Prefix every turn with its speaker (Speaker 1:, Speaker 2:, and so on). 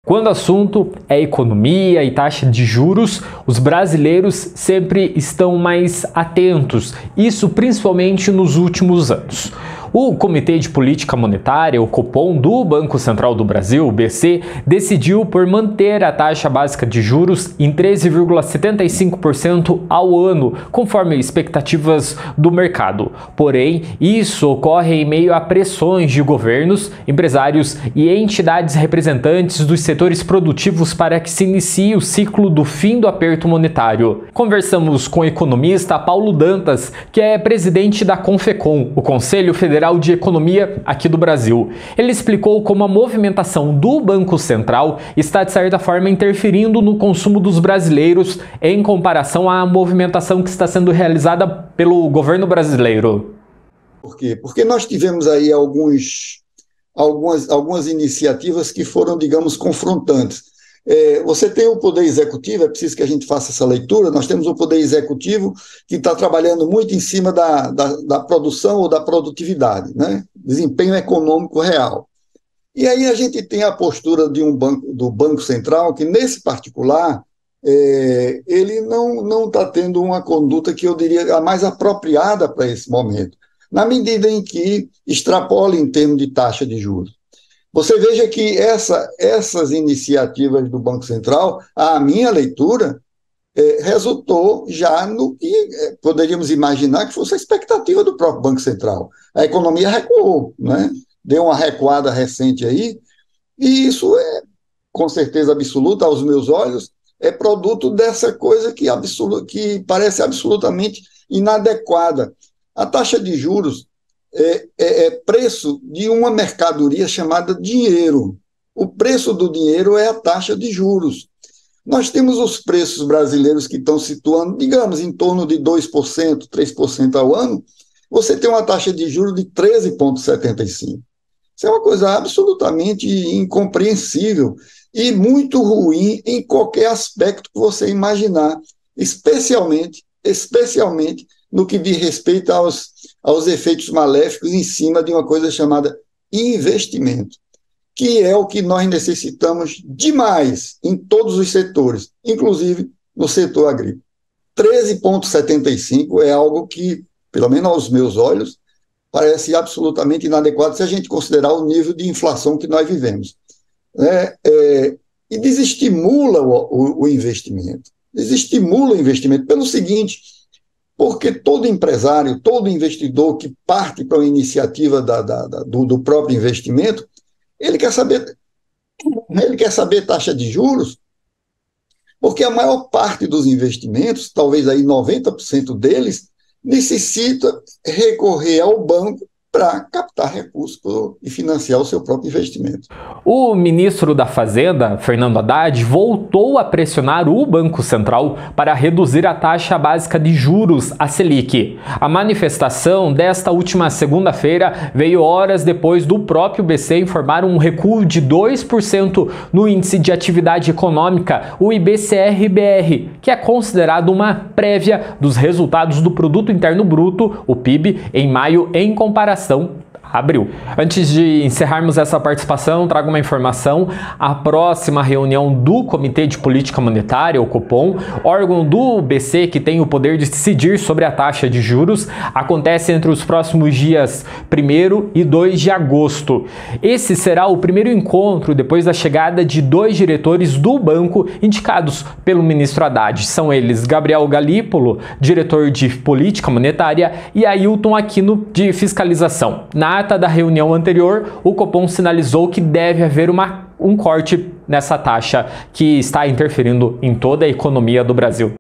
Speaker 1: Quando o assunto é economia e taxa de juros, os brasileiros sempre estão mais atentos, isso principalmente nos últimos anos. O Comitê de Política Monetária, o Copom, do Banco Central do Brasil, o BC, decidiu por manter a taxa básica de juros em 13,75% ao ano, conforme expectativas do mercado. Porém, isso ocorre em meio a pressões de governos, empresários e entidades representantes dos setores produtivos para que se inicie o ciclo do fim do aperto monetário. Conversamos com o economista Paulo Dantas, que é presidente da Confecom, o Conselho Federal de Economia aqui do Brasil. Ele explicou como a movimentação do Banco Central está, de certa forma, interferindo no consumo dos brasileiros em comparação à movimentação que está sendo realizada pelo governo brasileiro.
Speaker 2: Por quê? Porque nós tivemos aí algumas iniciativas que foram, digamos, confrontantes. Você tem o Poder Executivo, é preciso que a gente faça essa leitura, nós temos o Poder Executivo que está trabalhando muito em cima da produção ou da produtividade, né? Desempenho econômico real. E aí a gente tem a postura do Banco Central, que nesse particular, ele não está tendo uma conduta que eu diria a mais apropriada para esse momento, na medida em que extrapola em termos de taxa de juros. Você veja que essas iniciativas do Banco Central, a minha leitura, resultou já no que poderíamos imaginar que fosse a expectativa do próprio Banco Central. A economia recuou, né? Deu uma recuada recente aí, e isso é, com certeza absoluta, aos meus olhos, é produto dessa coisa que parece absolutamente inadequada. A taxa de juros é preço de uma mercadoria chamada dinheiro. O preço do dinheiro é a taxa de juros. Nós temos os preços brasileiros que estão situando, digamos, em torno de 2%, 3% ao ano. Você tem uma taxa de juros de 13,75%. Isso é uma coisa absolutamente incompreensível e muito ruim em qualquer aspecto que você imaginar, especialmente no que diz respeito aos efeitos maléficos em cima de uma coisa chamada investimento, que é o que nós necessitamos demais em todos os setores, inclusive no setor agrícola. 13,75 é algo que, pelo menos aos meus olhos, parece absolutamente inadequado se a gente considerar o nível de inflação que nós vivemos. E desestimula o investimento. Desestimula o investimento pelo seguinte: porque todo empresário, todo investidor que parte para uma iniciativa do próprio investimento, ele quer saber taxa de juros, porque a maior parte dos investimentos, talvez aí 90% deles, necessita recorrer ao banco para captar recursos e financiar o seu próprio investimento.
Speaker 1: O ministro da Fazenda, Fernando Haddad, voltou a pressionar o Banco Central para reduzir a taxa básica de juros, a Selic. A manifestação desta última segunda-feira veio horas depois do próprio BC informar um recuo de 2% no Índice de Atividade Econômica, o IBCR-BR, que é considerado uma prévia dos resultados do Produto Interno Bruto, o PIB, em maio em comparação abril. Antes de encerrarmos essa participação, trago uma informação. A próxima reunião do Comitê de Política Monetária, o Copom, órgão do BC que tem o poder de decidir sobre a taxa de juros, acontece entre os próximos dias 1º e 2 de agosto. Esse será o primeiro encontro depois da chegada de 2 diretores do banco indicados pelo ministro Haddad. São eles Gabriel Galípolo, diretor de Política Monetária, e Ailton Aquino, de Fiscalização. Na ata da reunião anterior, o Copom sinalizou que deve haver um corte nessa taxa que está interferindo em toda a economia do Brasil.